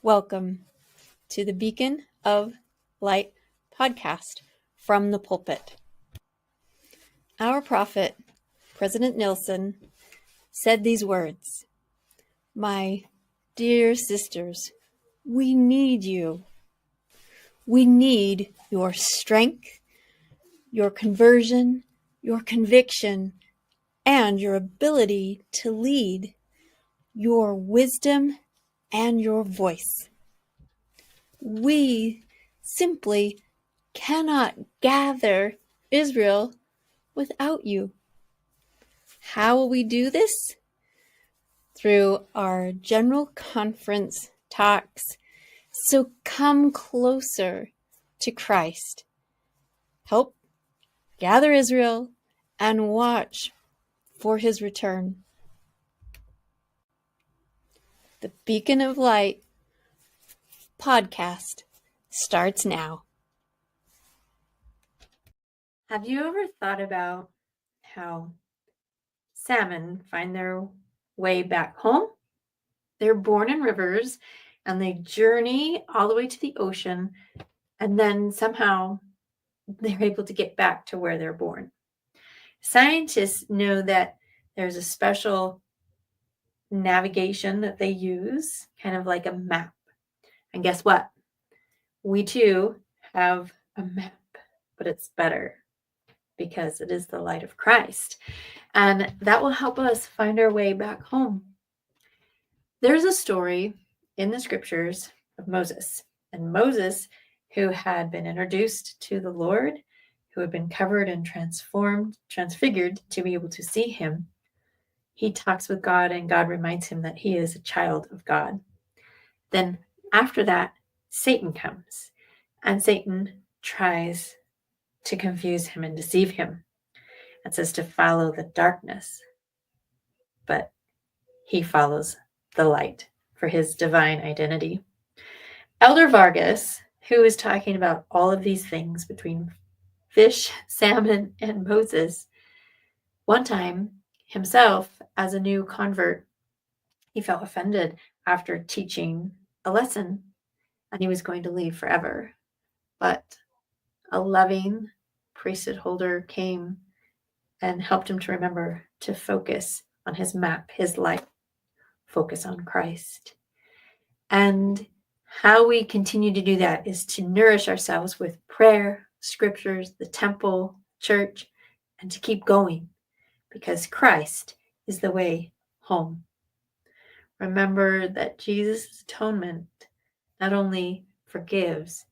Welcome to the Beacon of Light podcast from the pulpit. Our prophet, President Nelson, said these words, "My dear sisters, we need you. We need your strength, your conversion, your conviction, and your ability to lead, your wisdom, and your voice. We simply cannot gather Israel without you. How will we do this? Through our general conference talks. So come closer to Christ. Help gather Israel and watch for his return." The Beacon of Light podcast starts now. Have you ever thought about how salmon find their way back home? They're born in rivers and they journey all the way to the ocean, and then somehow they're able to get back to where they're born. Scientists know that there's a special navigation that they use, kind of like a map. And guess what? We too have a map, but it's better because it is the light of Christ. And that will help us find our way back home. There's a story in the scriptures of Moses. And Moses, who had been introduced to the Lord, who had been covered and transfigured to be able to see him, he talks with God, and God reminds him that he is a child of God. Then after that, Satan comes, and Satan tries to confuse him and deceive him, and says to follow the darkness. But he follows the light for his divine identity. Elder Vargas, who is talking about all of these things between fish, salmon, and Moses, one time himself, as a new convert, he felt offended after teaching a lesson, and he was going to leave forever. But a loving priesthood holder came and helped him to remember to focus on his map, his light, focus on Christ. And how we continue to do that is to nourish ourselves with prayer, scriptures, the temple, church, and to keep going, because Christ is the way home. Remember that Jesus' atonement not only forgives,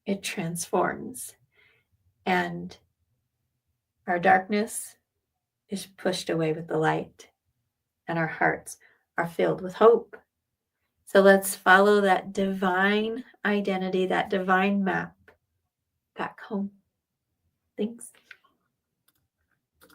it transforms. And our darkness is pushed away with the light, and our hearts are filled with hope. So let's follow that divine identity, that divine map back home. Thanks.